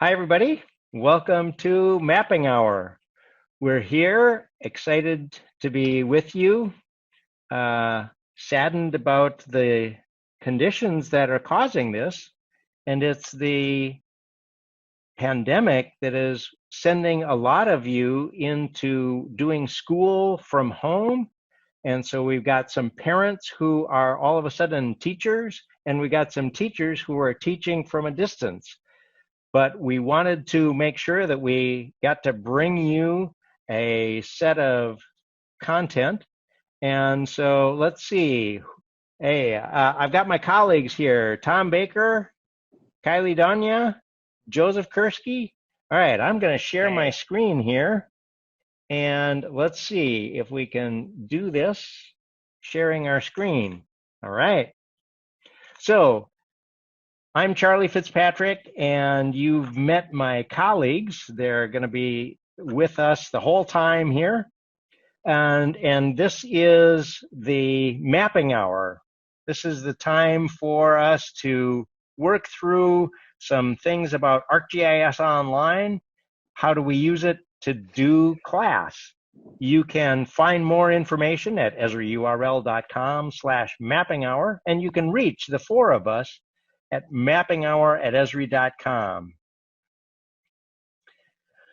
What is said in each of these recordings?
Hi, everybody. Welcome to Mapping Hour. We're here, excited to be with you, saddened about the conditions that are causing this, and it's the pandemic that is sending a lot of you into doing school from home. And so we've got some parents who are all of a sudden teachers, and we got some teachers who are teaching from a distance. But we wanted to make sure that we got to bring you a set of content. And so let's see. Hey, I've got my colleagues here, Tom Baker, Kylie Danya, Joseph Kursky. All right, I'm going to share my Hey. screen here. And let's see if we can do this, sharing our screen. All right. So I'm Charlie Fitzpatrick, and you've met my colleagues. They're going to be with us the whole time here. And this is the mapping hour. This is the time for us to work through some things about ArcGIS Online. How do we use it to do class? You can find more information at esriurl.com/mappinghour, and you can reach the four of us at mappinghour@esri.com.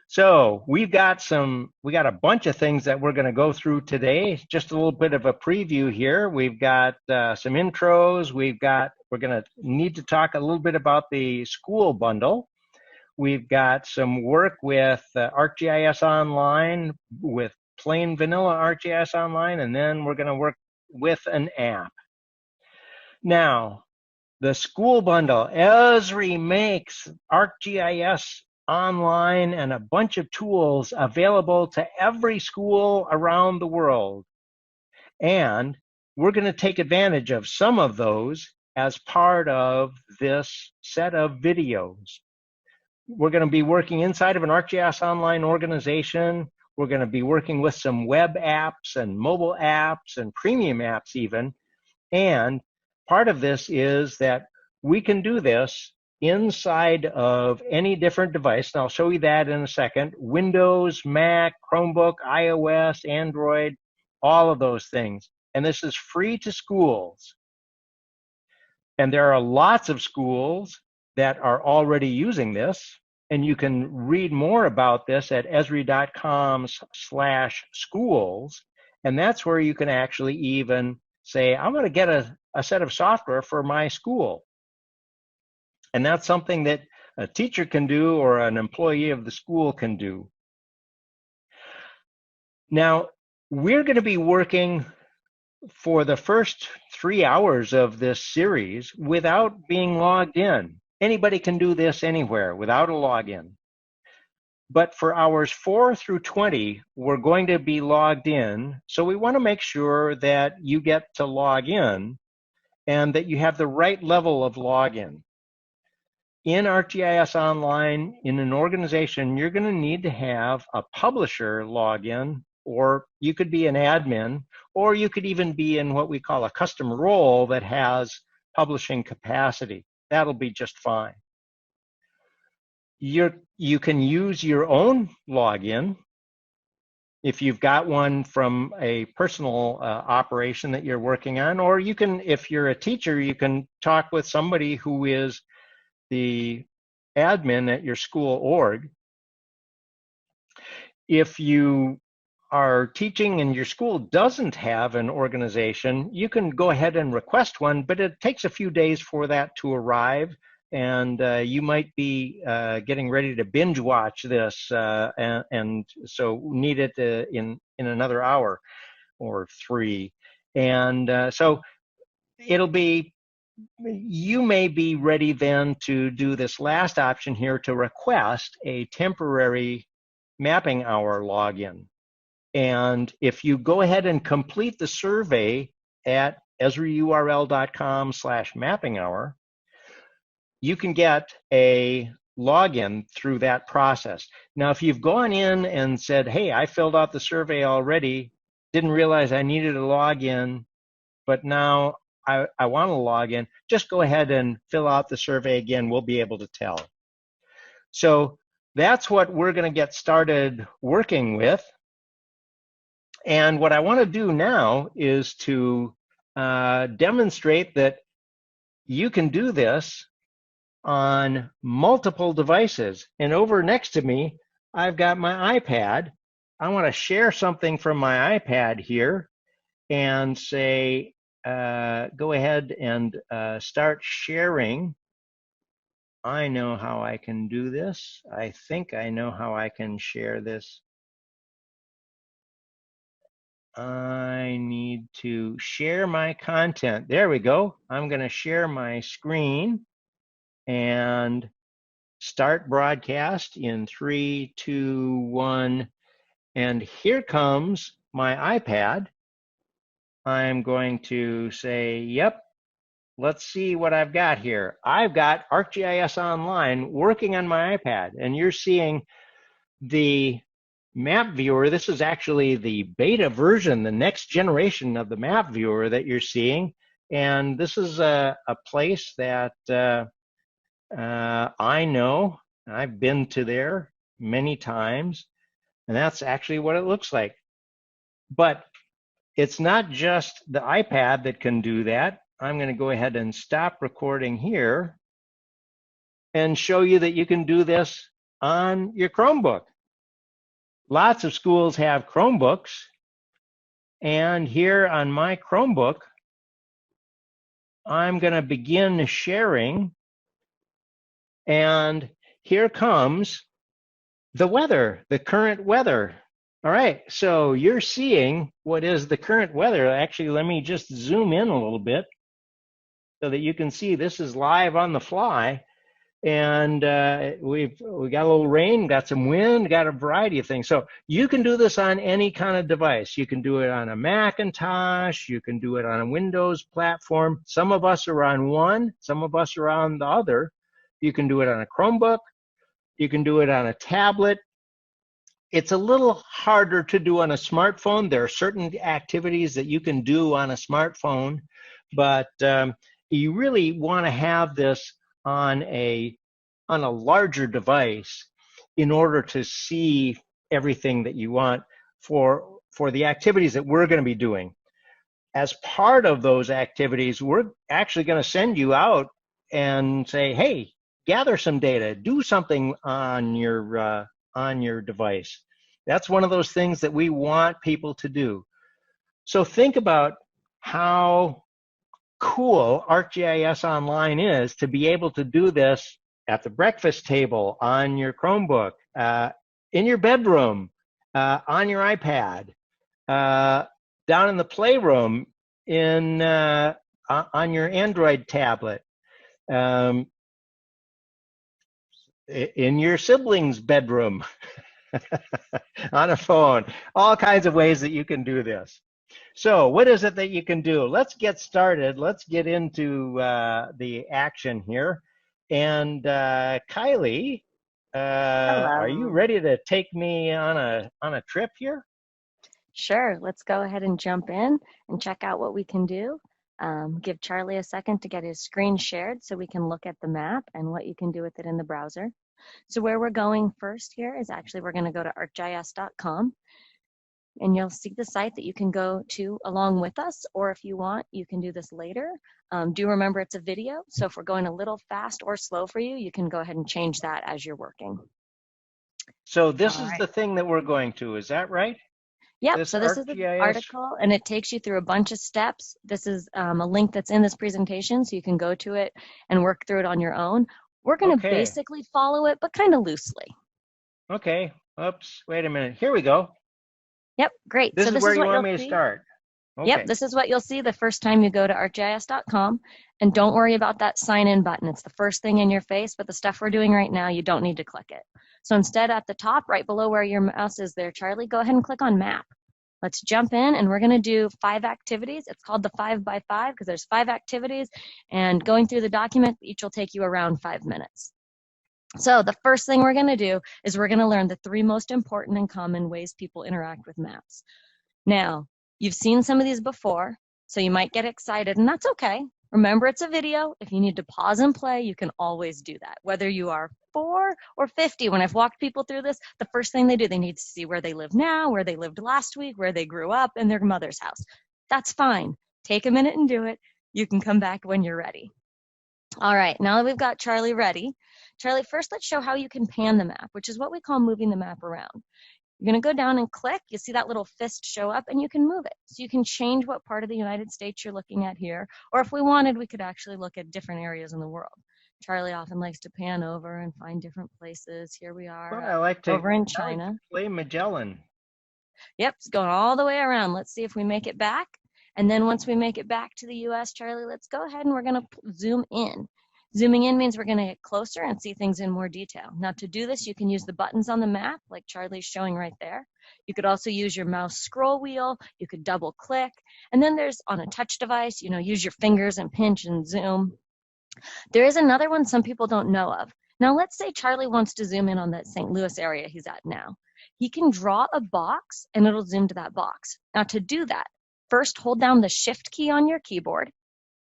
So we got a bunch of things that we're going to go through today. Just a little bit of a preview here. We've got some intros. We're going to need to talk a little bit about the school bundle. We've got some work with ArcGIS Online, with plain vanilla ArcGIS Online, and then we're going to work with an app. Now, the school bundle, Esri makes ArcGIS Online and a bunch of tools available to every school around the world. And we're going to take advantage of some of those as part of this set of videos. We're going to be working inside of an ArcGIS Online organization. We're going to be working with some web apps and mobile apps and premium apps even. And part of this is that we can do this inside of any different device. And I'll show you that in a second. Windows, Mac, Chromebook, iOS, Android, all of those things. And this is free to schools. And there are lots of schools that are already using this. And you can read more about this at esri.com/schools. And that's where you can actually even say, I'm going to get a set of software for my school. And that's something that a teacher can do or an employee of the school can do. Now, we're going to be working for the first 3 hours of this series without being logged in. Anybody can do this anywhere without a login. But for hours 4 through 20, we're going to be logged in. So we want to make sure that you get to log in and that you have the right level of login. In ArcGIS Online, in an organization, you're going to need to have a publisher login, or you could be an admin, or you could even be in what we call a custom role that has publishing capacity. That'll be just fine. You can use your own login if you've got one from a personal operation that you're working on, or you can, if you're a teacher, you can talk with somebody who is the admin at your school org. If you are teaching and your school doesn't have an organization, you can go ahead and request one, but it takes a few days for that to arrive. And you might be getting ready to binge watch this, and so need it in another hour or 3. And so it'll be, you may be ready then to do this last option here to request a temporary mapping hour login. And if you go ahead and complete the survey at esriurl.com/mapping hour, you can get a login through that process. Now, if you've gone in and said, hey, I filled out the survey already, didn't realize I needed a login, but now I want to log in, just go ahead and fill out the survey again. We'll be able to tell. So that's what we're going to get started working with. And what I want to do now is to demonstrate that you can do this on multiple devices. And over next to me, I've got my iPad. I want to share something from my iPad here and say, go ahead and start sharing. I know how I can do this. I think I know how I can share this. I need to share my content. There we go. I'm going to share my screen and start broadcast in 3, 2, 1. And here comes my iPad. I'm going to say, yep, let's see what I've got here. I've got ArcGIS Online working on my iPad, and you're seeing the map viewer. This is actually the beta version, the next generation of the map viewer that you're seeing. And this is a place that I know. I've been to there many times, and that's actually what it looks like. But it's not just the iPad that can do that. I'm going to go ahead and stop recording here and show you that you can do this on your Chromebook. Lots of schools have Chromebooks, and here on my Chromebook, I'm going to begin sharing, and here comes the weather, the current weather. All right, so you're seeing what is the current weather. Actually, let me just zoom in a little bit so that you can see this is live on the fly. And we got a little rain, got some wind, got a variety of things. So you can do this on any kind of device. You can do it on a Macintosh. You can do it on a Windows platform. Some of us are on one. Some of us are on the other. You can do it on a Chromebook. You can do it on a tablet. It's a little harder to do on a smartphone. There are certain activities that you can do on a smartphone, but you really want to have this on a larger device in order to see everything that you want for the activities that we're going to be doing. As part of those activities, we're actually going to send you out and say, hey, gather some data, do something on your device. That's one of those things that we want people to do. So think about how cool ArcGIS Online is to be able to do this at the breakfast table, on your Chromebook, in your bedroom, on your iPad, down in the playroom, on your Android tablet, in your sibling's bedroom, on a phone, all kinds of ways that you can do this. So what is it that you can do? Let's get started. Let's get into the action here. And Kylie, are you ready to take me on a trip here? Sure, let's go ahead and jump in and check out what we can do. Give Charlie a second to get his screen shared so we can look at the map and what you can do with it in the browser. So where we're going first here is actually we're going to go to arcgis.com. And you'll see the site that you can go to along with us, or if you want, you can do this later. Do remember it's a video, so if we're going a little fast or slow for you, you can go ahead and change that as you're working. So this is the thing that we're going to, is that right? Yep, so this is the article, and it takes you through a bunch of steps. This is a link that's in this presentation, so you can go to it and work through it on your own. We're going to basically follow it, but kind of loosely. Okay, oops, wait a minute. Here we go. Yep, great. This is where you want me to start. Okay. Yep, this is what you'll see the first time you go to arcgis.com. And don't worry about that sign-in button. It's the first thing in your face, but the stuff we're doing right now, you don't need to click it. So instead, at the top, right below where your mouse is there, Charlie, go ahead and click on Map. Let's jump in, and we're going to do 5 activities. It's called the 5x5 because there's 5 activities, and going through the document, each will take you around 5 minutes. So the first thing we're going to do is we're going to learn the 3 most important and common ways people interact with maps. Now, you've seen some of these before, so you might get excited, and that's okay. Remember, it's a video. If you need to pause and play, you can always do that, whether you are 4 or 50. When I've walked people through this, the first thing they do, they need to see where they live now, where they lived last week, where they grew up, and their mother's house. That's fine. Take a minute and do it. You can come back when you're ready. All right, now that we've got Charlie ready, Charlie, first let's show how you can pan the map, which is what we call moving the map around. You're going to go down and click. You see that little fist show up, and you can move it. So you can change what part of the United States you're looking at here. Or if we wanted, we could actually look at different areas in the world. Charlie often likes to pan over and find different places. Here we are over in China. I like to play Magellan. Yep, it's going all the way around. Let's see if we make it back. And then once we make it back to the US, Charlie, let's go ahead and we're going to zoom in. Zooming in means we're going to get closer and see things in more detail. Now to do this, you can use the buttons on the map like Charlie's showing right there. You could also use your mouse scroll wheel. You could double click. And then there's on a touch device, use your fingers and pinch and zoom. There is another one some people don't know of. Now let's say Charlie wants to zoom in on that St. Louis area he's at now. He can draw a box and it'll zoom to that box. Now to do that, first hold down the Shift key on your keyboard.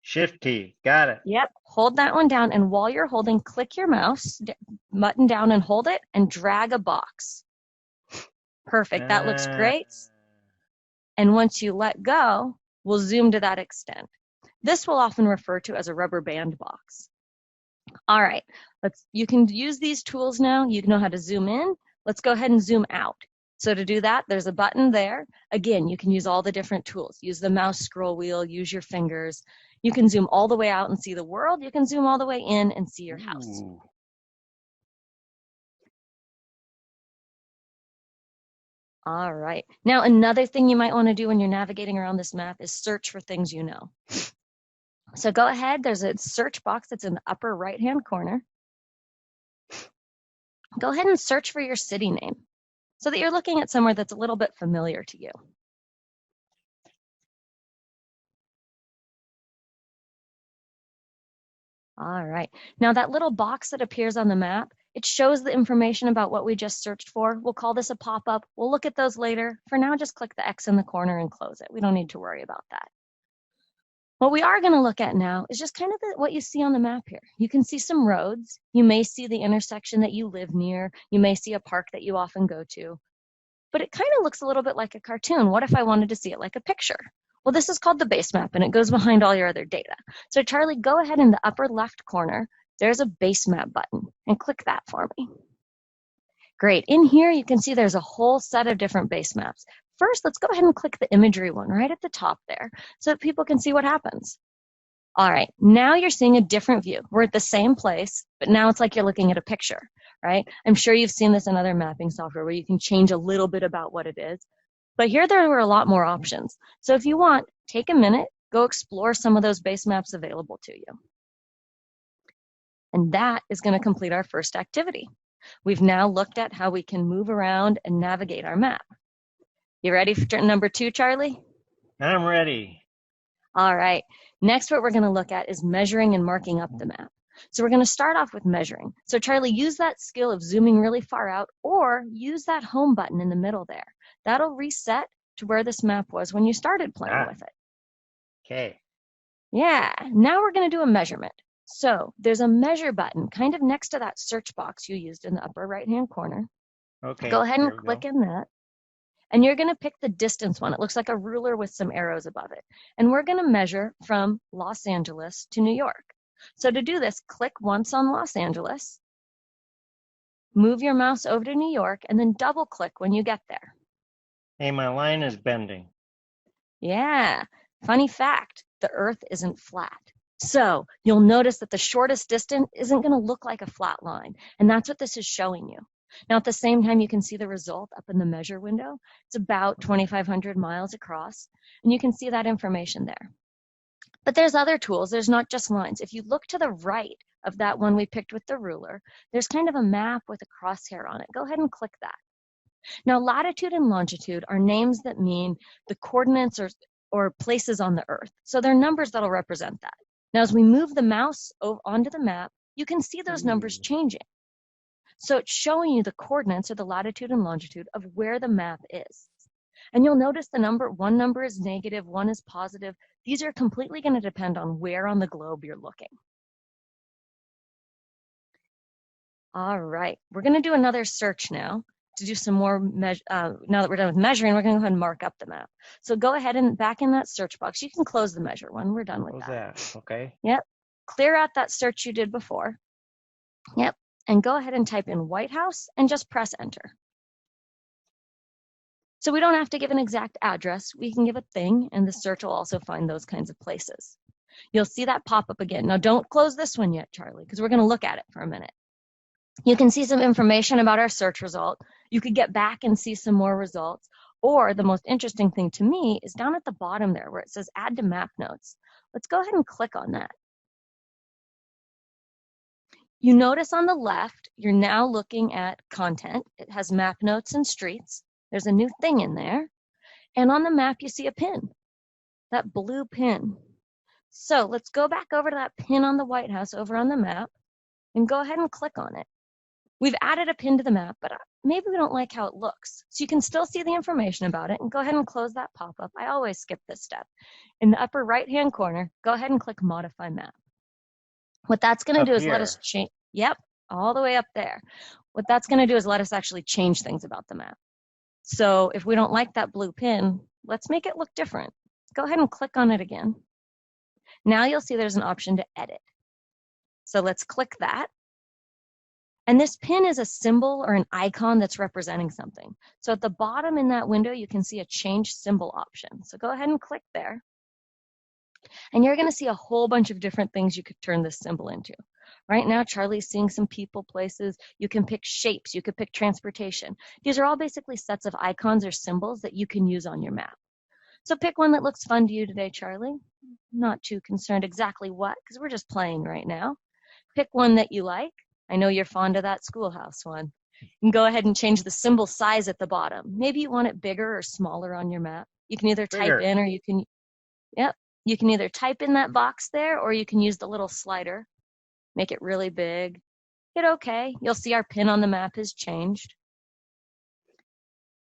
Shift key, got it. Yep, hold that one down, and while you're holding, click your mouse button down and hold it and drag a box. Perfect, that looks great. And once you let go, we'll zoom to that extent. This we'll often refer to as a rubber band box. All right, you can use these tools now. You know how to zoom in. Let's go ahead and zoom out. So to do that, there's a button there. Again, you can use all the different tools. Use the mouse scroll wheel, use your fingers. You can zoom all the way out and see the world. You can zoom all the way in and see your house. Ooh. All right. Now, another thing you might want to do when you're navigating around this map is search for things you know. So go ahead. There's a search box that's in the upper right-hand corner. Go ahead and search for your city name so that you're looking at somewhere that's a little bit familiar to you. All right. Now that little box that appears on the map, it shows the information about what we just searched for. We'll call this a pop-up. We'll look at those later. For now, just click the X in the corner and close it. We don't need to worry about that. What we are going to look at now is just kind of what you see on the map here. You can see some roads. You may see the intersection that you live near. You may see a park that you often go to. But it kind of looks a little bit like a cartoon. What if I wanted to see it like a picture? Well, this is called the base map, and it goes behind all your other data. So Charlie, go ahead in the upper left corner. There's a base map button, and click that for me. Great. In here, you can see there's a whole set of different base maps. First, let's go ahead and click the imagery one right at the top there so that people can see what happens. All right, now you're seeing a different view. We're at the same place, but now it's like you're looking at a picture, right? I'm sure you've seen this in other mapping software where you can change a little bit about what it is. But here there were a lot more options. So if you want, take a minute, go explore some of those base maps available to you. And that is going to complete our first activity. We've now looked at how we can move around and navigate our map. You ready for number 2, Charlie? I'm ready. All right. Next, what we're going to look at is measuring and marking up the map. So we're going to start off with measuring. So Charlie, use that skill of zooming really far out, or use that home button in the middle there. That'll reset to where this map was when you started playing with it. Okay. Yeah. Now we're going to do a measurement. So there's a measure button kind of next to that search box you used in the upper right-hand corner. Okay. Go ahead and click in that. And you're going to pick the distance one. It looks like a ruler with some arrows above it. And we're going to measure from Los Angeles to New York. So to do this, click once on Los Angeles, move your mouse over to New York, and then double click when you get there. Hey, my line is bending. Yeah. Funny fact, the Earth isn't flat. So you'll notice that the shortest distance isn't going to look like a flat line. And that's what this is showing you. Now, at the same time, you can see the result up in the measure window. It's about 2,500 miles across, and you can see that information there. But there's other tools. There's not just lines. If you look to the right of that one we picked with the ruler, there's kind of a map with a crosshair on it. Go ahead and click that. Now, latitude and longitude are names that mean the coordinates or places on the Earth. So they're numbers that'll represent that. Now, as we move the mouse onto the map, you can see those numbers changing. So it's showing you the coordinates or the latitude and longitude of where the map is. And you'll notice one number is negative, one is positive. These are completely going to depend on where on the globe you're looking. All right, we're going to do another search now to do some more, now that we're done with measuring, we're going to go ahead and mark up the map. So go ahead and back in that search box, you can close the measure one. We're done with Close that. that. Okay. Yep. Clear out that search you did before. Yep. And go ahead and type in White House and just press enter. So we don't have to give an exact address. We can give a thing, and the search will also find those kinds of places. You'll see that pop up again. Now don't close this one yet, Charlie, because we're going to look at it for a minute. You can see some information about our search result. You could get back and see some more results. Or the most interesting thing to me is down at the bottom there where it says add to map notes. Let's go ahead and click on that. You notice on the left, you're now looking at content. It has map notes and streets. There's a new thing in there. And on the map, you see a pin, that blue pin. So let's go back over to that pin on the White House over on the map and go ahead and click on it. We've added a pin to the map, but maybe we don't like how it looks. So you can still see the information about it, and go ahead and close that pop-up. I always skip this step. In the upper right-hand corner, go ahead and click Modify Map. What that's going to do is let us change, yep, all the way up there. What that's going to do is let us actually change things about the map. So if we don't like that blue pin, let's make it look different. Go ahead and click on it again. Now you'll see there's an option to edit. So let's click that. And this pin is a symbol or an icon that's representing something. So at the bottom in that window, you can see a change symbol option. So go ahead and click there. And you're going to see a whole bunch of different things you could turn this symbol into. Right now, Charlie's seeing some people, places. You can pick shapes. You could pick transportation. These are all basically sets of icons or symbols that you can use on your map. So pick one that looks fun to you today, Charlie. Not too concerned exactly what, because we're just playing right now. Pick one that you like. I know you're fond of that schoolhouse one. You can go ahead and change the symbol size at the bottom. Maybe you want it bigger or smaller on your map. You can either type in or you can, yep, you can either type in that box there or you can use the little slider. Make it really big. Hit OK. You'll see our pin on the map has changed.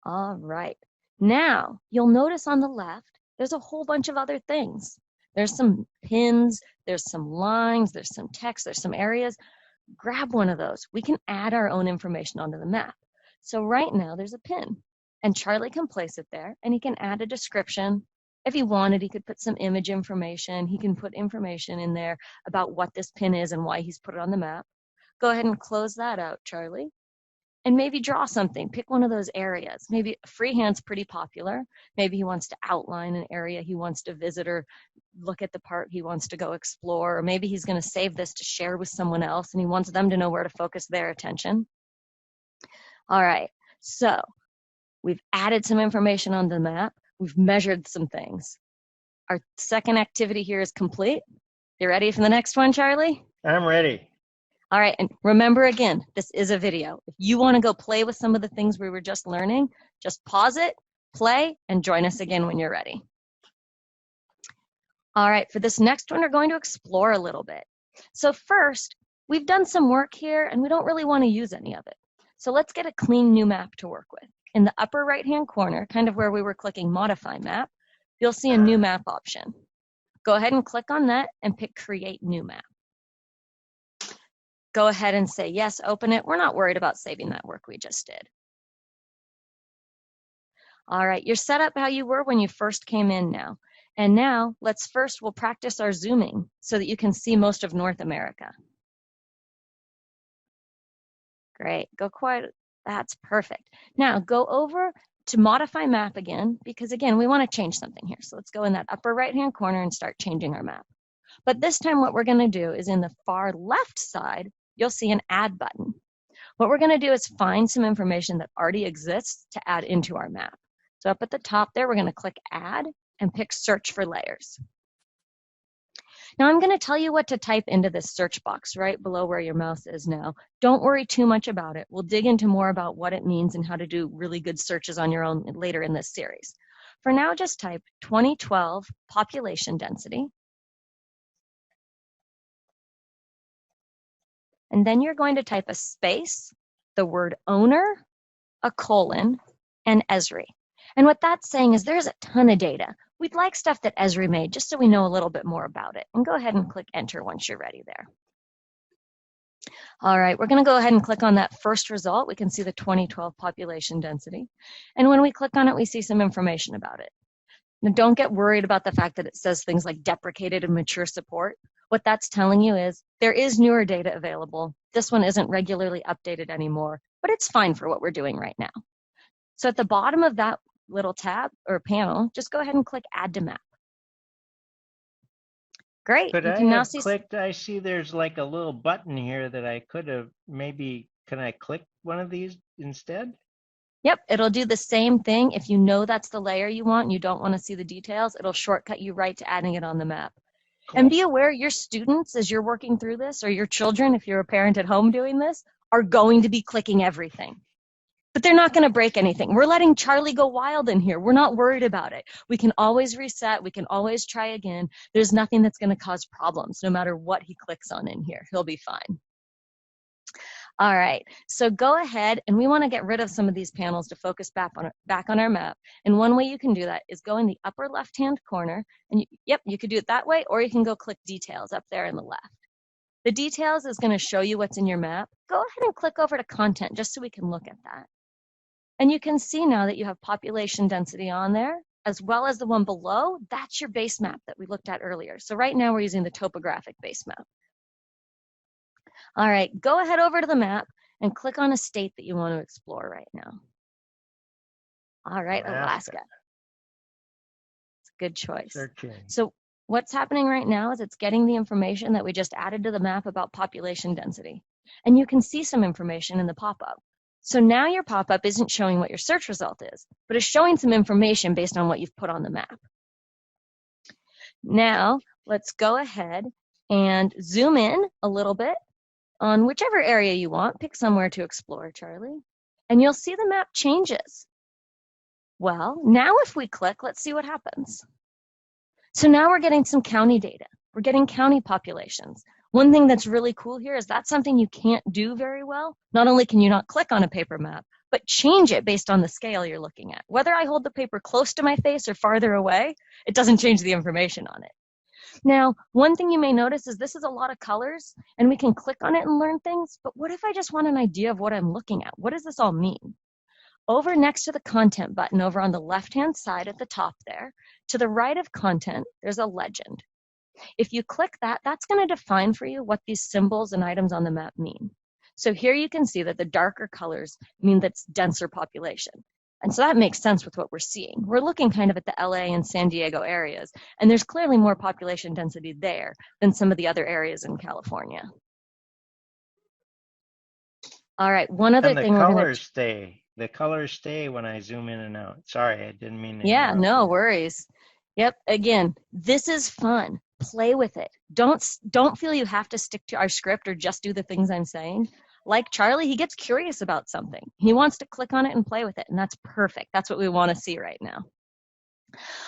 All right. Now, you'll notice on the left, there's a whole bunch of other things. There's some pins, there's some lines, there's some text, there's some areas. Grab one of those. We can add our own information onto the map. So right now there's a pin and Charlie can place it there and he can add a description. If he wanted, he could put some image information. He can put information in there about what this pin is and why he's put it on the map. Go ahead and close that out, Charlie. And maybe draw something. Pick one of those areas. Maybe freehand's pretty popular. Maybe he wants to outline an area he wants to visit or look at the part he wants to go explore. Or maybe he's going to save this to share with someone else and he wants them to know where to focus their attention. All right, so we've added some information on the map. We've measured some things. Our second activity here is complete. You ready for the next one, Charlie? I'm ready. All right, and remember again, this is a video. If you want to go play with some of the things we were just learning, just pause it, play, and join us again when you're ready. All right, for this next one, we're going to explore a little bit. So first, we've done some work here, and we don't really want to use any of it. So let's get a clean new map to work with. In the upper right-hand corner, kind of where we were clicking Modify Map, you'll see a New Map option. Go ahead and click on that and pick Create New Map. Go ahead and say yes, open it. We're not worried about saving that work we just did. All right, you're set up how you were when you first came in now. And now we'll practice our zooming so that you can see most of North America. Great, that's perfect. Now go over to Modify Map again, because again, we want to change something here. So let's go in that upper right-hand corner and start changing our map. But this time what we're going to do is in the far left side, you'll see an Add button. What we're going to do is find some information that already exists to add into our map. So up at the top there, we're going to click Add and pick Search for Layers. Now I'm going to tell you what to type into this search box right below where your mouse is now. Don't worry too much about it. We'll dig into more about what it means and how to do really good searches on your own later in this series. For now, just type 2012 population density. And then you're going to type a space, the word owner, a colon, and Esri. And what that's saying is there's a ton of data. We'd like stuff that Esri made just so we know a little bit more about it. And go ahead and click enter once you're ready there. All right, we're going to go ahead and click on that first result. We can see the 2012 population density. And when we click on it, we see some information about it. Now, don't get worried about the fact that it says things like deprecated and mature support. What that's telling you is there is newer data available. This one isn't regularly updated anymore, but it's fine for what we're doing right now. So at the bottom of that little tab or panel, just go ahead and click Add to Map. Great. Could you I can now have see. clicked? I see there's like a little button here that I could have maybe. Can I click one of these instead? Yep, it'll do the same thing. If you know that's the layer you want and you don't want to see the details, it'll shortcut you right to adding it on the map. Cool. And be aware your students, as you're working through this, or your children, if you're a parent at home doing this, are going to be clicking everything. But they're not going to break anything. We're letting Charlie go wild in here. We're not worried about it. We can always reset. We can always try again. There's nothing that's going to cause problems, no matter what he clicks on in here. He'll be fine. All right, so go ahead, and we want to get rid of some of these panels to focus back on our map. And one way you can do that is go in the upper left-hand corner, and you could do it that way, or you can go click Details up there in the left. The Details is going to show you what's in your map. Go ahead and click over to Content just so we can look at that. And you can see now that you have population density on there, as well as the one below. That's your base map that we looked at earlier. So right now we're using the topographic base map. All right, go ahead over to the map and click on a state that you want to explore right now. All right, Alaska. It's a good choice. Searching. So what's happening right now is it's getting the information that we just added to the map about population density. And you can see some information in the pop-up. So now your pop-up isn't showing what your search result is, but it's showing some information based on what you've put on the map. Now, let's go ahead and zoom in a little bit on whichever area you want. Pick somewhere to explore, Charlie. And you'll see the map changes. Well, now if we click, let's see what happens. So now we're getting some county data. We're getting county populations. One thing that's really cool here is that's something you can't do very well. Not only can you not click on a paper map, but change it based on the scale you're looking at. Whether I hold the paper close to my face or farther away, it doesn't change the information on it. Now, one thing you may notice is this is a lot of colors, and we can click on it and learn things, but what if I just want an idea of what I'm looking at? What does this all mean? Over next to the Content button over on the left-hand side at the top there, to the right of Content, there's a legend. If you click that, that's going to define for you what these symbols and items on the map mean. So here you can see that the darker colors mean that's denser population. And so that makes sense with what we're seeing. We're looking kind of at the LA and San Diego areas, and there's clearly more population density there than some of the other areas in California. All right, one other thing we're going to... The colors stay when I zoom in and out. Sorry, I didn't mean to. Yeah, no worries. Yep, again, this is fun. Play with it. Don't feel you have to stick to our script or just do the things I'm saying. Like Charlie, he gets curious about something. He wants to click on it and play with it, and that's perfect. That's what we want to see right now.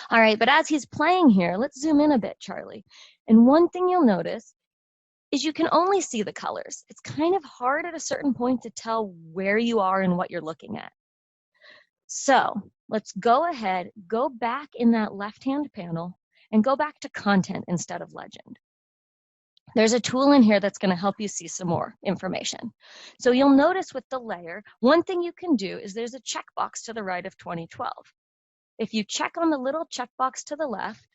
All right, but as he's playing here, let's zoom in a bit, Charlie. And one thing you'll notice is you can only see the colors. It's kind of hard at a certain point to tell where you are and what you're looking at. So let's go ahead, go back in that left-hand panel, and go back to Content instead of Legend. There's a tool in here that's going to help you see some more information. So you'll notice with the layer, one thing you can do is there's a checkbox to the right of 2012. If you check on the little checkbox to the left,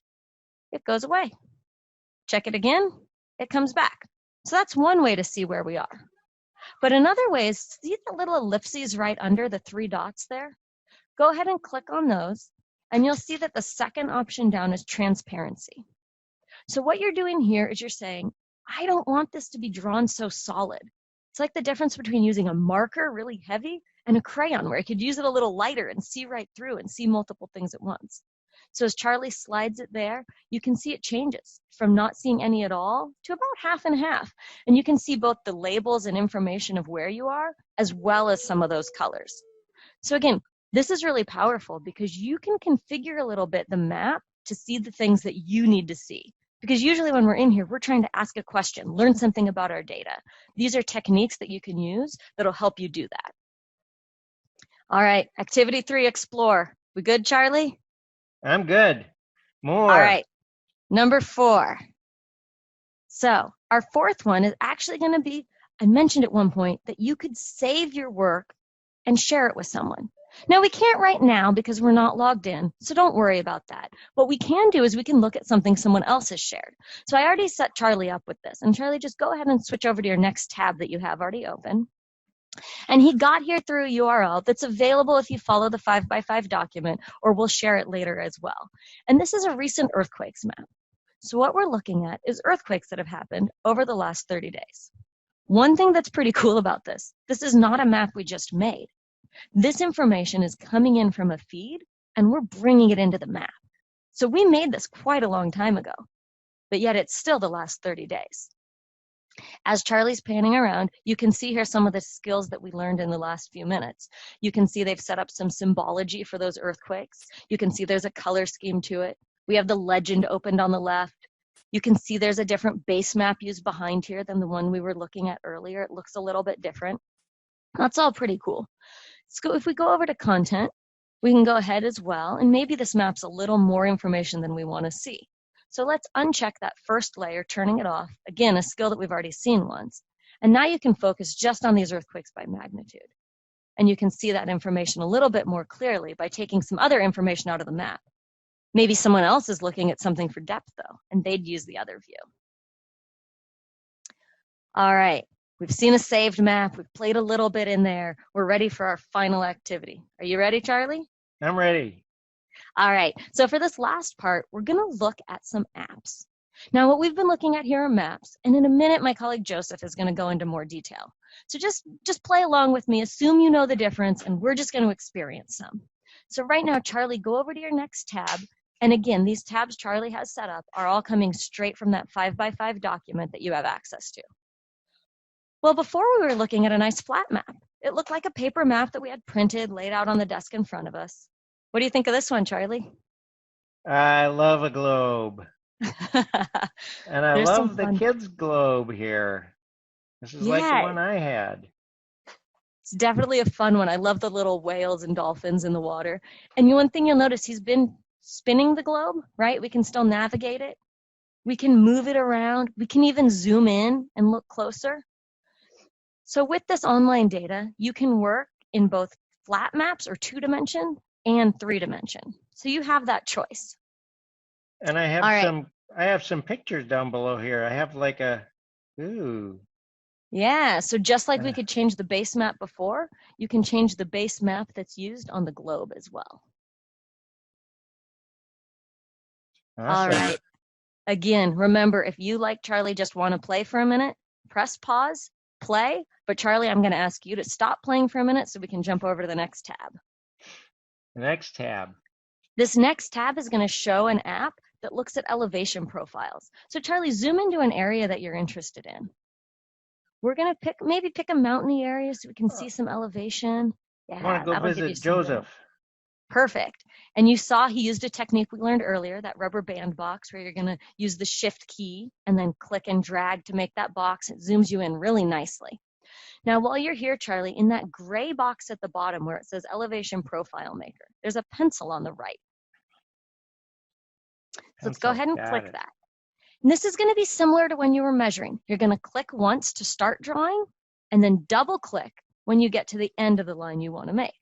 it goes away. Check it again, it comes back. So that's one way to see where we are. But another way is, see the little ellipses right under the 3 dots there? Go ahead and click on those, and you'll see that the second option down is transparency. So what you're doing here is you're saying, I don't want this to be drawn so solid. It's like the difference between using a marker really heavy and a crayon where you could use it a little lighter and see right through and see multiple things at once. So as Charlie slides it there, you can see it changes from not seeing any at all to about half and half. And you can see both the labels and information of where you are, as well as some of those colors. So again, this is really powerful because you can configure a little bit the map to see the things that you need to see. Because usually when we're in here, we're trying to ask a question, learn something about our data. These are techniques that you can use that'll help you do that. All right, activity 3, explore. We good, Charlie? I'm good. More. All right, number 4. So our fourth one is actually going to be I mentioned at one point that you could save your work and share it with someone. Now, we can't right now because we're not logged in, so don't worry about that. What we can do is we can look at something someone else has shared. So I already set Charlie up with this. And Charlie, just go ahead and switch over to your next tab that you have already open. And he got here through a URL that's available if you follow the 5x5 document, or we'll share it later as well. And this is a recent earthquakes map. So what we're looking at is earthquakes that have happened over the last 30 days. One thing that's pretty cool about this is not a map we just made. This information is coming in from a feed, and we're bringing it into the map. So we made this quite a long time ago, but yet it's still the last 30 days. As Charlie's panning around, you can see here some of the skills that we learned in the last few minutes. You can see they've set up some symbology for those earthquakes. You can see there's a color scheme to it. We have the legend opened on the left. You can see there's a different base map used behind here than the one we were looking at earlier. It looks a little bit different. That's all pretty cool. So if we go over to content, we can go ahead as well, and maybe this map's a little more information than we want to see. So let's uncheck that first layer, turning it off. Again, a skill that we've already seen once. And now you can focus just on these earthquakes by magnitude. And you can see that information a little bit more clearly by taking some other information out of the map. Maybe someone else is looking at something for depth, though, and they'd use the other view. All right, we've seen a saved map. We've played a little bit in there. We're ready for our final activity. Are you ready, Charlie? I'm ready. All right, so for this last part, we're going to look at some apps. Now, what we've been looking at here are maps, and in a minute, my colleague Joseph is going to go into more detail. So just play along with me, assume you know the difference, and we're just going to experience some. So right now, Charlie, go over to your next tab, and again, these tabs Charlie has set up are all coming straight from that 5x5 document that you have access to. Well, before we were looking at a nice flat map. It looked like a paper map that we had printed, laid out on the desk in front of us. What do you think of this one, Charlie? I love a globe. And I love the kids' globe here. This is like the one I had. It's definitely a fun one. I love the little whales and dolphins in the water. And one thing you'll notice, he's been spinning the globe, right? We can still navigate it. We can move it around. We can even zoom in and look closer. So with this online data, you can work in both flat maps or 2-dimension and 3-dimension. So you have that choice. And I have some pictures down below here. I have like a, ooh. Yeah, so just like we could change the base map before, you can change the base map that's used on the globe as well. Awesome. All right. Again, remember, if you, like Charlie, just want to play for a minute, press pause, play. But Charlie, I'm going to ask you to stop playing for a minute so we can jump over to the next tab. The next tab. This next tab is going to show an app that looks at elevation profiles. So Charlie, zoom into an area that you're interested in. We're going to maybe pick a mountainy area so we can see some elevation. Yeah, I want to go visit Joseph. Perfect. And you saw he used a technique we learned earlier, that rubber band box, where you're going to use the shift key and then click and drag to make that box. It zooms you in really nicely. Now, while you're here, Charlie, in that gray box at the bottom where it says Elevation Profile Maker, there's a pencil on the right. So let's go ahead and click that. And this is going to be similar to when you were measuring. You're going to click once to start drawing, and then double click when you get to the end of the line you want to make.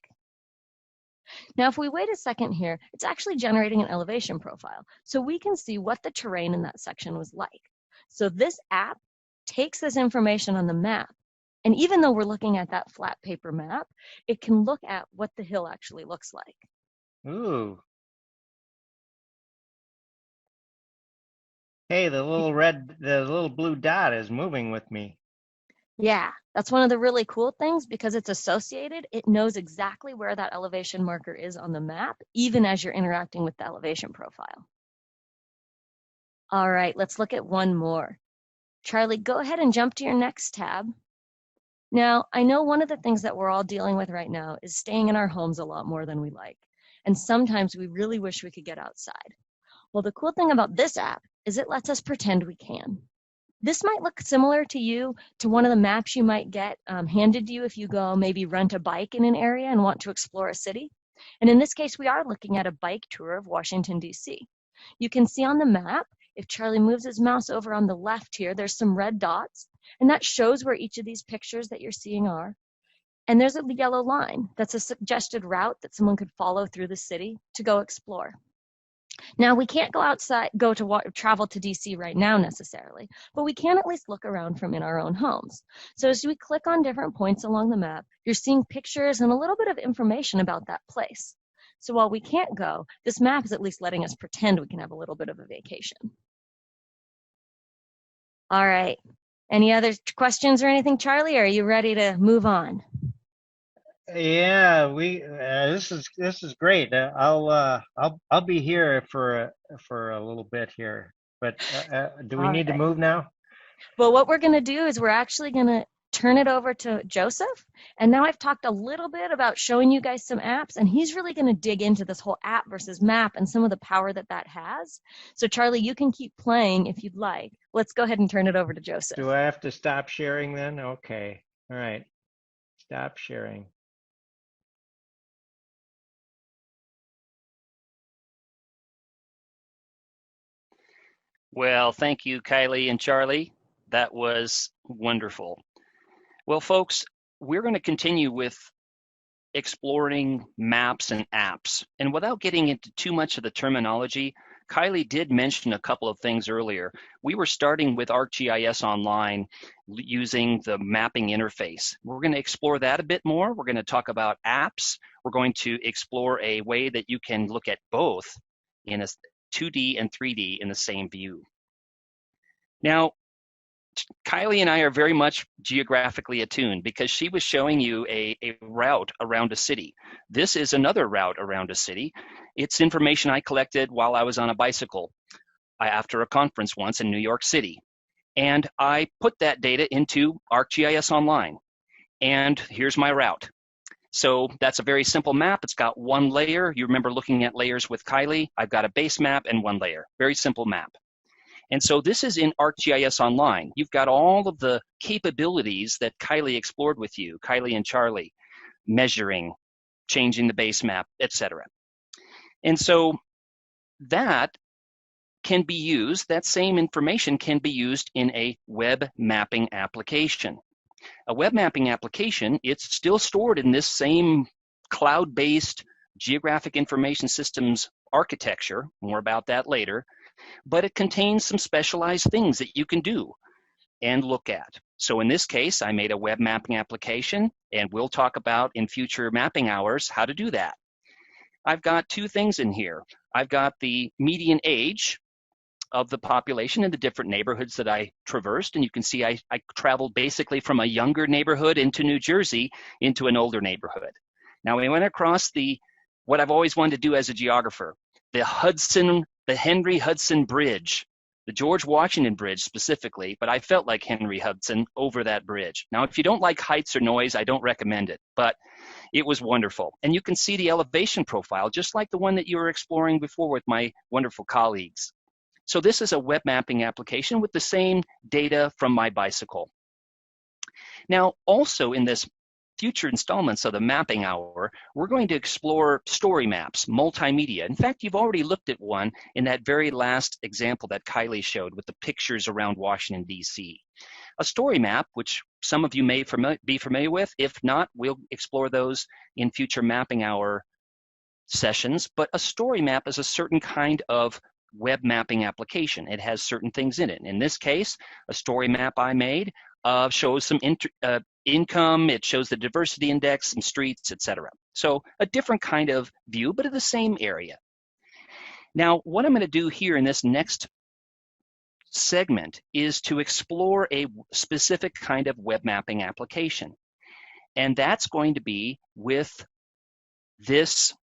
Now, if we wait a second here, it's actually generating an elevation profile. So we can see what the terrain in that section was like. So this app takes this information on the map, and even though we're looking at that flat paper map, it can look at what the hill actually looks like. Ooh. Hey, the little blue dot is moving with me. Yeah, that's one of the really cool things because it's associated. It knows exactly where that elevation marker is on the map, even as you're interacting with the elevation profile. All right, let's look at one more. Charlie, go ahead and jump to your next tab. Now, I know one of the things that we're all dealing with right now is staying in our homes a lot more than we like. And sometimes we really wish we could get outside. Well, the cool thing about this app is it lets us pretend we can. This might look similar to you, to one of the maps you might get handed to you if you go maybe rent a bike in an area and want to explore a city. And in this case, we are looking at a bike tour of Washington, D.C. You can see on the map, if Charlie moves his mouse over on the left here, there's some red dots. And that shows where each of these pictures that you're seeing are. And there's a yellow line. That's a suggested route that someone could follow through the city to go explore. Now, we can't go outside, travel to DC right now necessarily, but we can at least look around from in our own homes. So as we click on different points along the map, you're seeing pictures and a little bit of information about that place. So while we can't go, this map is at least letting us pretend we can have a little bit of a vacation. All right. Any other questions or anything, Charlie? Or are you ready to move on? Yeah, this is great. I'll be here for a little bit here. But do we need to move now? Well, what we're going to do is we're actually going to turn it over to Joseph. And now I've talked a little bit about showing you guys some apps, and he's really going to dig into this whole app versus map and some of the power that that has. So Charlie, you can keep playing if you'd like. Let's go ahead and turn it over to Joseph. Do I have to stop sharing then? Okay. All right. Stop sharing. Well, thank you, Kylie and Charlie. That was wonderful. Well, folks, we're going to continue with exploring maps and apps. And without getting into too much of the terminology, Kylie did mention a couple of things earlier. We were starting with ArcGIS Online using the mapping interface. We're going to explore that a bit more. We're going to talk about apps. We're going to explore a way that you can look at both in a 2D and 3D in the same view. Now, Kylie and I are very much geographically attuned because she was showing you a route around a city. This is another route around a city. It's information I collected while I was on a bicycle after a conference once in New York City. And I put that data into ArcGIS Online. And here's my route. So that's a very simple map. It's got one layer. You remember looking at layers with Kylie. I've got a base map and one layer. Very simple map. And so this is in ArcGIS Online. You've got all of the capabilities that Kylie explored with you, Kylie and Charlie, measuring, changing the base map, etc. And so that can be used, that same information can be used in a web mapping application. A web mapping application, it's still stored in this same cloud-based geographic information systems architecture, more about that later, but it contains some specialized things that you can do and look at. So in this case, I made a web mapping application, and we'll talk about in future mapping hours how to do that. I've got two things in here. I've got the median age of the population in the different neighborhoods that I traversed, and you can see I traveled basically from a younger neighborhood into New Jersey into an older neighborhood. Now we went across what I've always wanted to do as a geographer, the Henry Hudson Bridge, the George Washington Bridge specifically, but I felt like Henry Hudson over that bridge. Now, if you don't like heights or noise, I don't recommend it, but it was wonderful. And you can see the elevation profile, just like the one that you were exploring before with my wonderful colleagues. So this is a web mapping application with the same data from my bicycle. Now, also in this future installments of the Mapping Hour, we're going to explore story maps, multimedia. In fact, you've already looked at one in that very last example that Kylie showed with the pictures around Washington, D.C. A story map, which some of you may be familiar with. If not, we'll explore those in future Mapping Hour sessions. But a story map is a certain kind of web mapping application. It has certain things in it. In this case, a story map I made shows some income, it shows the diversity index, some streets, etc. So a different kind of view, but in the same area. Now, what I'm going to do here in this next segment is to explore a specific kind of web mapping application. And that's going to be with this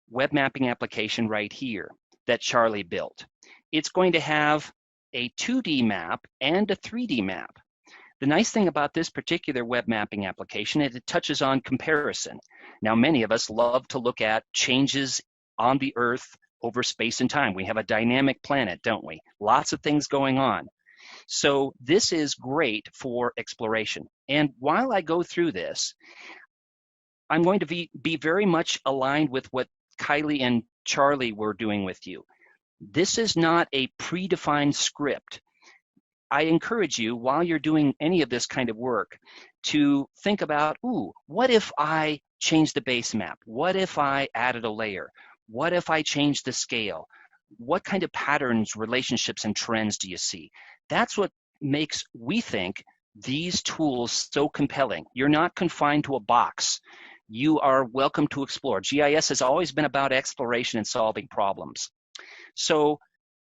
web mapping application right here that Charlie built. It's going to have a 2D map and a 3D map. The nice thing about this particular web mapping application is it touches on comparison. Now, many of us love to look at changes on the Earth over space and time. We have a dynamic planet, don't we? Lots of things going on. So this is great for exploration. And while I go through this, I'm going to be very much aligned with what Kylie and Charlie were doing with you. This is not a predefined script. I encourage you, while you're doing any of this kind of work, to think about, ooh, what if I changed the base map? What if I added a layer? What if I changed the scale? What kind of patterns, relationships, and trends do you see? That's what makes, we think, these tools so compelling. You're not confined to a box. You are welcome to explore. GIS has always been about exploration and solving problems. So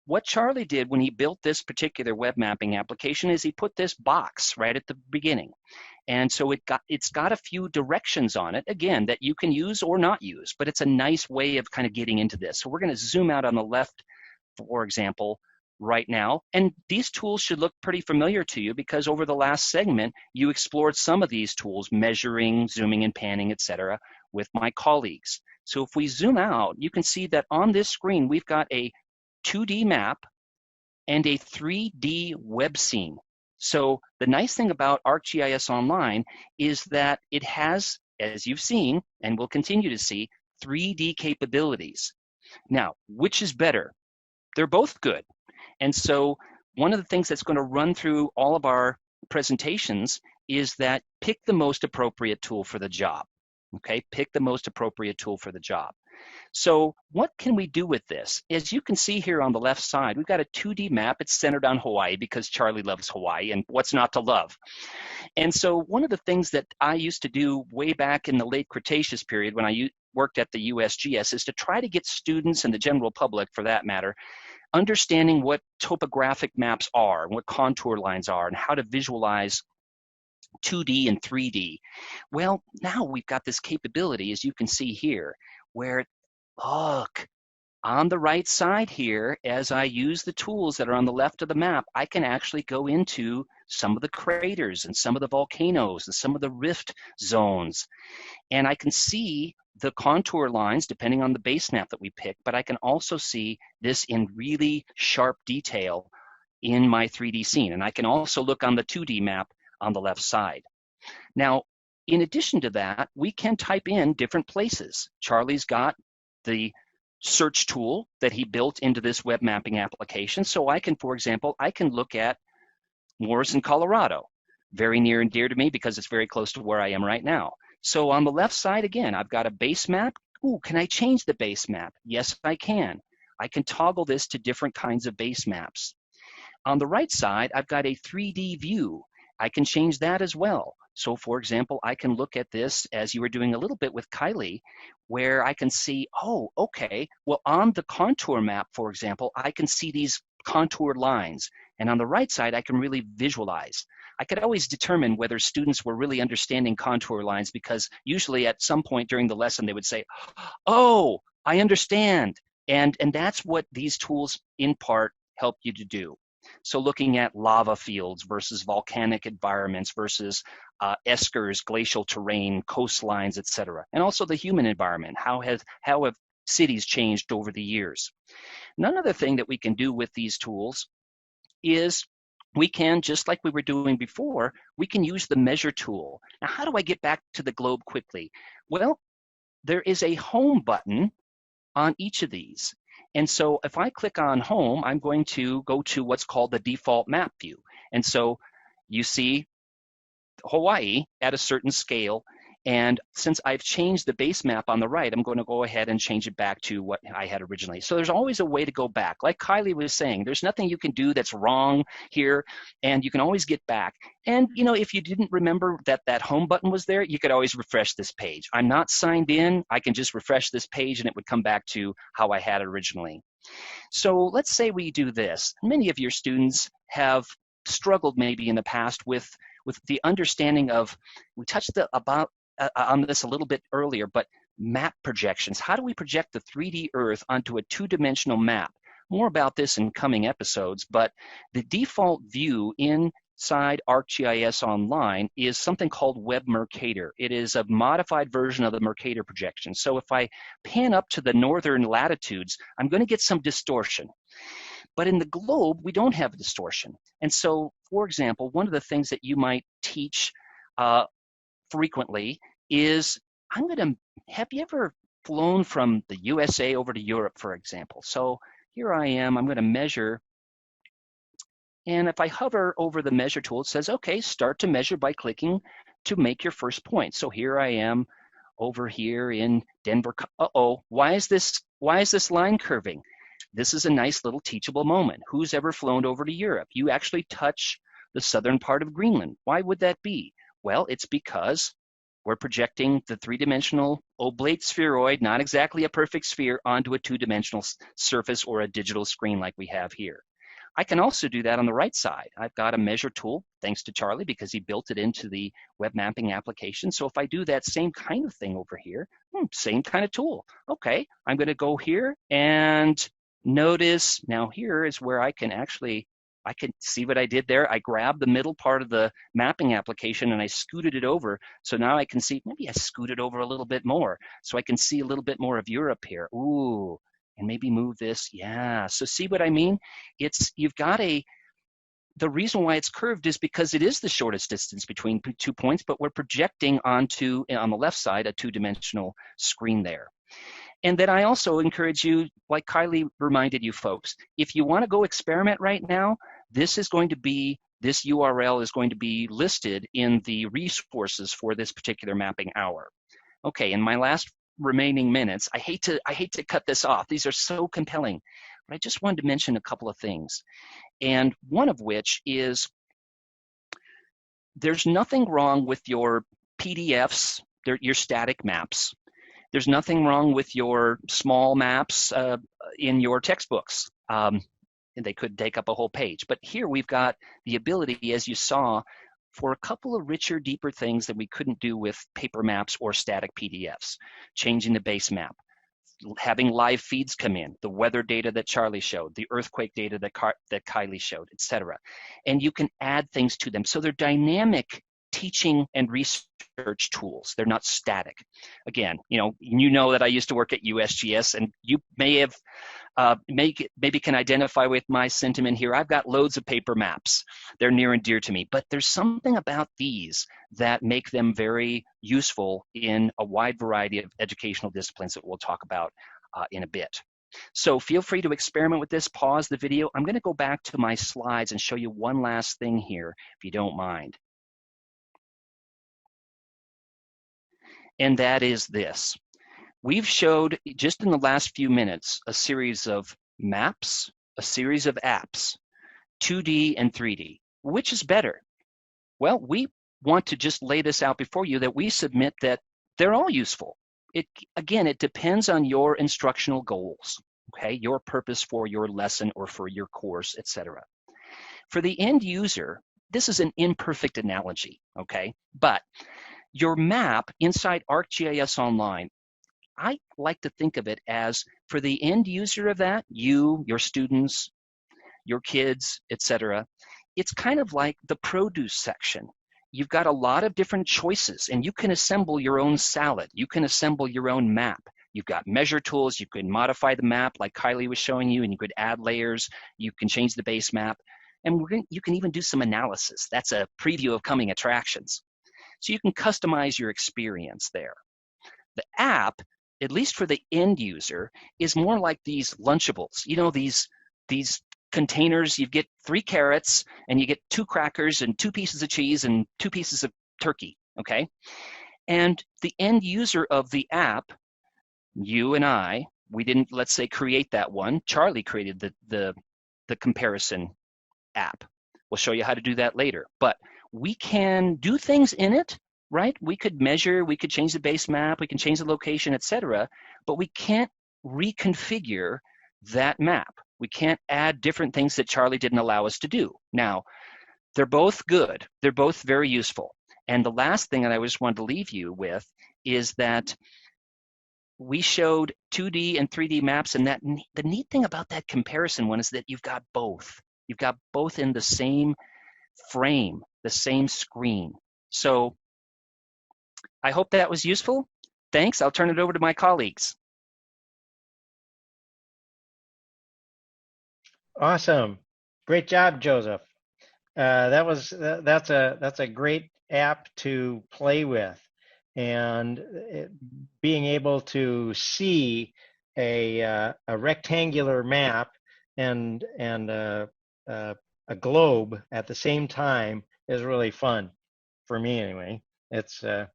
what Charlie did when he built this particular web mapping application is he put this box right at the beginning. And so it's got a few directions on it, again, that you can use or not use, but it's a nice way of kind of getting into this. So we're going to zoom out on the left, for example, right now. And these tools should look pretty familiar to you because over the last segment, you explored some of these tools, measuring, zooming and panning, etc., with my colleagues. So if we zoom out, you can see that on this screen, we've got a 2D map and a 3D web scene. So the nice thing about ArcGIS Online is that it has, as you've seen, and will continue to see, 3D capabilities. Now, which is better? They're both good. And so one of the things that's going to run through all of our presentations is that pick the most appropriate tool for the job. Okay, pick the most appropriate tool for the job. So what can we do with this? As you can see here on the left side, we've got a 2D map. It's centered on Hawaii because Charlie loves Hawaii, and what's not to love? And so one of the things that I used to do way back in the late Cretaceous period when I worked at the USGS is to try to get students and the general public, for that matter, understanding what topographic maps are, and what contour lines are, and how to visualize 2D and 3D. Well, now we've got this capability, as you can see here, where, look, on the right side here, as I use the tools that are on the left of the map, I can actually go into some of the craters and some of the volcanoes and some of the rift zones. And I can see the contour lines depending on the base map that we pick, but I can also see this in really sharp detail in my 3D scene. And I can also look on the 2D map on the left side. Now, in addition to that, we can type in different places. Charlie's got the search tool that he built into this web mapping application. So I can, for example, I can look at Morrison, Colorado, very near and dear to me because it's very close to where I am right now. So on the left side, again, I've got a base map. Ooh, can I change the base map? Yes, I can. I can toggle this to different kinds of base maps. On the right side, I've got a 3D view. I can change that as well. So for example, I can look at this as you were doing a little bit with Kylie, where I can see, oh, okay, well, on the contour map, for example, I can see these contour lines. And on the right side, I can really visualize. I could always determine whether students were really understanding contour lines because usually at some point during the lesson, they would say, oh, I understand. And that's what these tools in part help you to do. So looking at lava fields versus volcanic environments versus eskers, glacial terrain, coastlines, etc., and also the human environment. How have cities changed over the years? Another thing that we can do with these tools is we can, just like we were doing before, we can use the measure tool. Now, how do I get back to the globe quickly? Well, there is a home button on each of these. And so if I click on home, I'm going to go to what's called the default map view. And so you see Hawaii at a certain scale. And since I've changed the base map on the right, I'm going to go ahead and change it back to what I had originally. So there's always a way to go back. Like Kylie was saying, there's nothing you can do that's wrong here, and you can always get back. And, you know, if you didn't remember that that home button was there, you could always refresh this page. I'm not signed in. I can just refresh this page, and it would come back to how I had it originally. So let's say we do this. Many of your students have struggled maybe in the past with the understanding of, we touched on this a little bit earlier, but map projections. How do we project the 3D Earth onto a two-dimensional map? More about this in coming episodes, but the default view inside ArcGIS Online is something called Web Mercator. It is a modified version of the Mercator projection. So if I pan up to the northern latitudes, I'm going to get some distortion. But in the globe, we don't have distortion. And so, for example, one of the things that you might teach frequently is, have you ever flown from the USA over to Europe, for example? So here I am, I'm going to measure And if I hover over the measure tool, it says, okay, start to measure by clicking to make your first point. So here I am over here in Denver. Uh-oh, why is this line curving? This is a nice little teachable moment. Who's ever flown over to Europe? You actually touch the southern part of Greenland. Why would that be? Well, it's because we're projecting the three-dimensional oblate spheroid, not exactly a perfect sphere, onto a two-dimensional surface or a digital screen like we have here. I can also do that on the right side. I've got a measure tool, thanks to Charlie, because he built it into the web mapping application. So if I do that same kind of thing over here, same kind of tool. Okay, I'm going to go here and notice now here is where I can see what I did there. I grabbed the middle part of the mapping application and I scooted it over. So now I can see, maybe I scooted over a little bit more so I can see a little bit more of Europe here. Ooh. And maybe move this, yeah. So see what I mean? You've got the reason why it's curved is because it is the shortest distance between 2 points, but we're projecting onto, on the left side, a two-dimensional screen there. And then I also encourage you, like Kylie reminded you folks, if you want to go experiment right now, this URL is going to be listed in the resources for this particular mapping hour. Okay, in my last remaining minutes, I hate to cut this off. These are so compelling, but I just wanted to mention a couple of things. And one of which is there's nothing wrong with your PDFs, your static maps. There's nothing wrong with your small maps in your textbooks. They could take up a whole page. But here we've got the ability, as you saw, for a couple of richer, deeper things that we couldn't do with paper maps or static PDFs. Changing the base map, having live feeds come in, the weather data that Charlie showed, the earthquake data that Kylie showed, etc. And you can add things to them. So they're dynamic teaching and research tools. They're not static. Again, you know that I used to work at USGS, and you may have maybe can identify with my sentiment here. I've got loads of paper maps. They're near and dear to me, but there's something about these that make them very useful in a wide variety of educational disciplines that we'll talk about in a bit. So feel free to experiment with this, pause the video. I'm going to go back to my slides and show you one last thing here, if you don't mind. And that is this. We've showed just in the last few minutes a series of maps, a series of apps, 2D and 3D. Which is better? Well, we want to just lay this out before you that we submit that they're all useful. Again, it depends on your instructional goals, okay? Your purpose for your lesson or for your course, etc. For the end user, this is an imperfect analogy, okay? But your map inside ArcGIS Online, I like to think of it as for the end user of that, you, your students, your kids, etc. It's kind of like the produce section. You've got a lot of different choices, and you can assemble your own salad. You can assemble your own map. You've got measure tools. You can modify the map like Kylie was showing you, and you could add layers. You can change the base map, and you can even do some analysis. That's a preview of coming attractions. So you can customize your experience there. The app, at least for the end user, is more like these Lunchables. You know, these containers, you get 3 carrots and you get 2 crackers and 2 pieces of cheese and 2 pieces of turkey, okay? And the end user of the app, you and I, we didn't, let's say, create that one. Charlie created the comparison app. We'll show you how to do that later. But we can do things in it, right? We could measure, we could change the base map, we can change the location, etc. But we can't reconfigure that map. We can't add different things that Charlie didn't allow us to do. Now, they're both good. They're both very useful. And the last thing that I just wanted to leave you with is that we showed 2D and 3D maps, and that the neat thing about that comparison one is that you've got both. You've got both in the same frame, the same screen. So I hope that was useful. Thanks. I'll turn it over to my colleagues. Awesome. Great job, Joseph. That's a great app to play with, and being able to see a rectangular map and a a globe at the same time is really fun for me anyway. It's a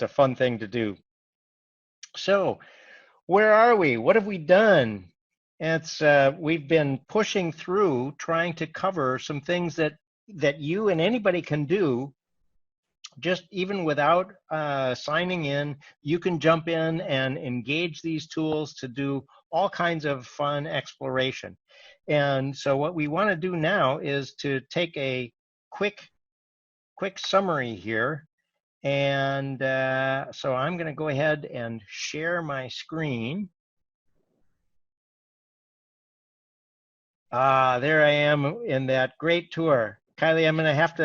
fun thing to do. So where are we? What have we done? It's we've been pushing through trying to cover some things that you and anybody can do just even without signing in. You can jump in and engage these tools to do all kinds of fun exploration. And so what we want to do now is to take a quick summary here. And so I'm going to go ahead and share my screen. There I am in that great tour. Kylie, I'm gonna have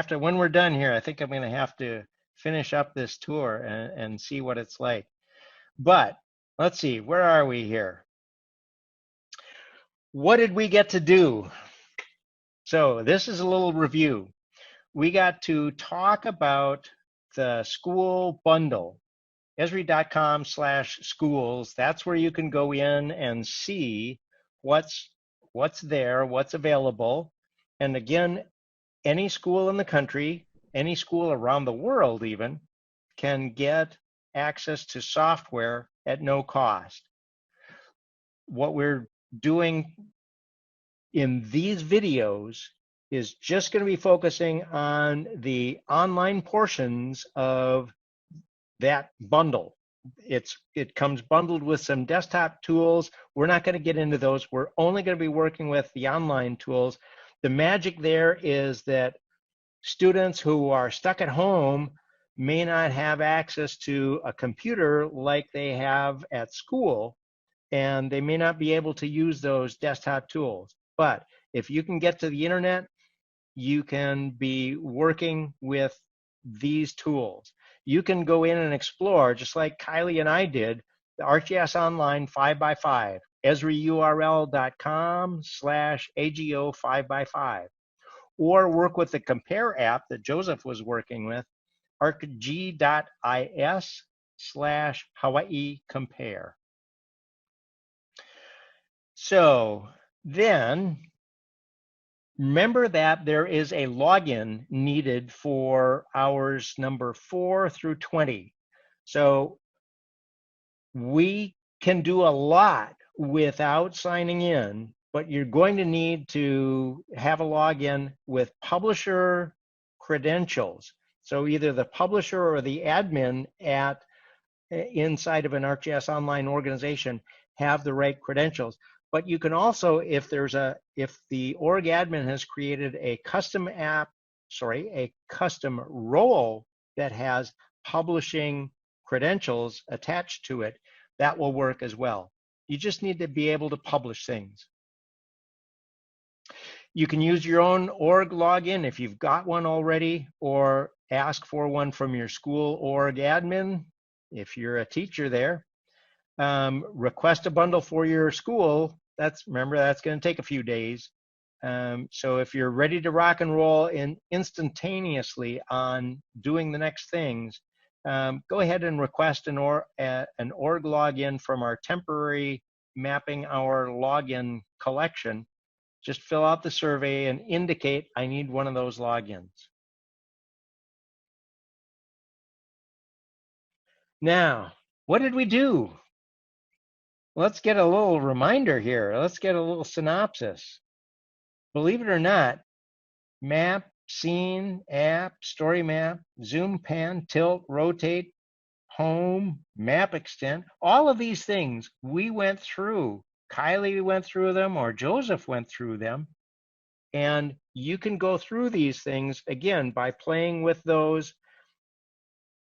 to, when we're done here, I think I'm gonna have to finish up this tour and see what it's like. But let's see, where are we here? What did we get to do? So this is a little review. We got to talk about the school bundle, esri.com/schools. That's where you can go in and see what's there, what's available. And again, any school in the country, any school around the world even, can get access to software at no cost. What we're doing in these videos is just going to be focusing on the online portions of that bundle. It comes bundled with some desktop tools. We're not going to get into those. We're only going to be working with the online tools. The magic there is that students who are stuck at home may not have access to a computer like they have at school, and they may not be able to use those desktop tools. But if you can get to the internet, you can be working with these tools. You can go in and explore, just like Kylie and I did, the ArcGIS Online 5x5, esriurl.com/AGO 5x5, or work with the Compare app that Joseph was working with, arcgis.is/Hawaii Compare. So then, remember that there is a login needed for hours number 4 through 20. So we can do a lot without signing in, but you're going to need to have a login with publisher credentials. So either the publisher or the admin inside of an ArcGIS Online organization have the right credentials. But you can also, if the org admin has created a custom role that has publishing credentials attached to it, that will work as well. You just need to be able to publish things. You can use your own org login if you've got one already, or ask for one from your school org admin if you're a teacher there. Request a bundle for your school. Remember, that's going to take a few days. So if you're ready to rock and roll instantaneously on doing the next things, go ahead and request an org login from our temporary Mapping Our Login collection. Just fill out the survey and indicate, I need one of those logins. Now, what did we do? Let's get a little reminder here. Let's get a little synopsis. Believe it or not, map, scene, app, story map, zoom, pan, tilt, rotate, home, map extent, all of these things we went through. Kylie went through them, or Joseph went through them. And you can go through these things again by playing with those.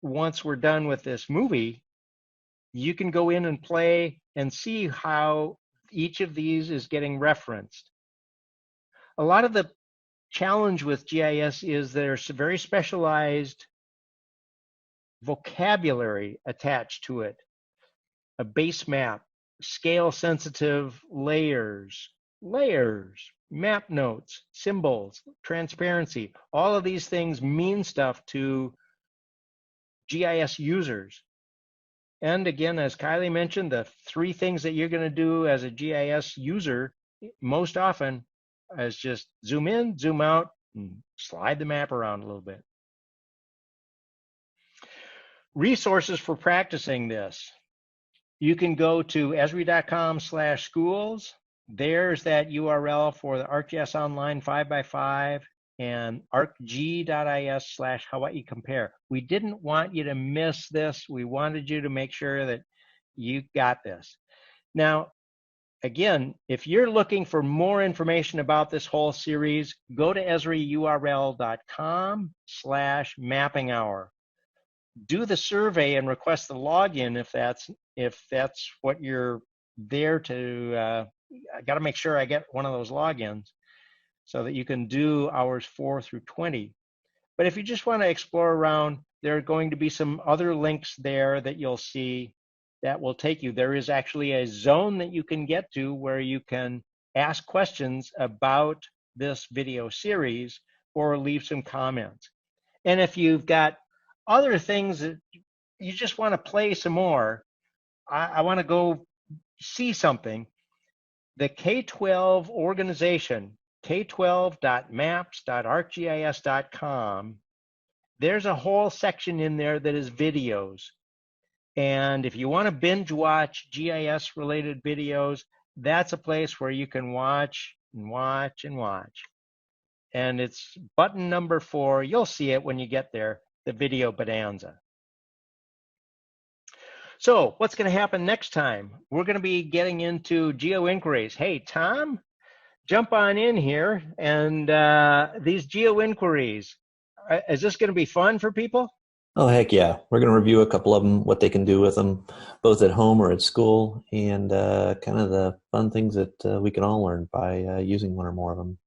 Once we're done with this movie, you can go in and play and see how each of these is getting referenced. A lot of the challenge with GIS is there's very specialized vocabulary attached to it. A base map, scale sensitive layers, map notes, symbols, transparency. All of these things mean stuff to GIS users. And again, as Kylie mentioned, the 3 things that you're going to do as a GIS user most often is just zoom in, zoom out, and slide the map around a little bit. Resources for practicing this. You can go to esri.com/schools. There's that URL for the ArcGIS Online 5x5 and arcg.is/Hawaii compare. We didn't want you to miss this. We wanted you to make sure that you got this. Now, again, if you're looking for more information about this whole series, go to esriurl.com/mapping hour. Do the survey and request the login if that's what you're there to. I got to make sure I get one of those logins so that you can do hours 4 through 20. But if you just want to explore around, there are going to be some other links there that you'll see that will take you. There is actually a zone that you can get to where you can ask questions about this video series or leave some comments. And if you've got other things that you just want to play some more, I want to go see something. The K-12 organization, k12.maps.arcgis.com, there's a whole section in there that is videos. And if you want to binge watch GIS related videos, that's a place where you can watch and watch and watch. And it's button number 4. You'll see it when you get there, the video bonanza. So what's going to happen next time? We're going to be getting into geo inquiries. Hey, Tom, jump on in here. And these geo inquiries, is this going to be fun for people? Oh, heck yeah. We're going to review a couple of them, what they can do with them, both at home or at school, and kind of the fun things that we can all learn by using one or more of them.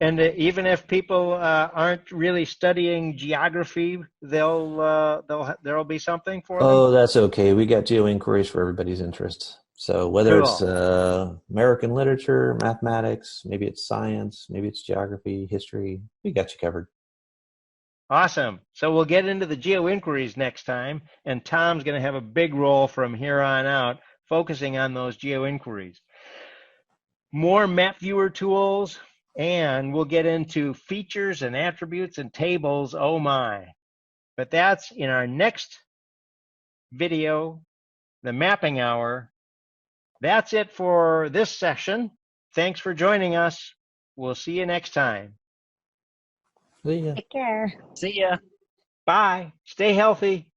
And even if people aren't really studying geography, there'll be something for them? Oh, that's okay. We got geo inquiries for everybody's interest. So whether Cool. it's American literature, mathematics, maybe it's science, maybe it's geography, history, we got you covered. Awesome. So we'll get into the geo inquiries next time, and Tom's going to have a big role from here on out, focusing on those geo inquiries. More map viewer tools, and we'll get into features and attributes and tables. Oh my. But that's in our next video, the mapping hour. That's it for this session. Thanks for joining us. We'll see you next time. See ya. Take care. See ya. Bye. Stay healthy.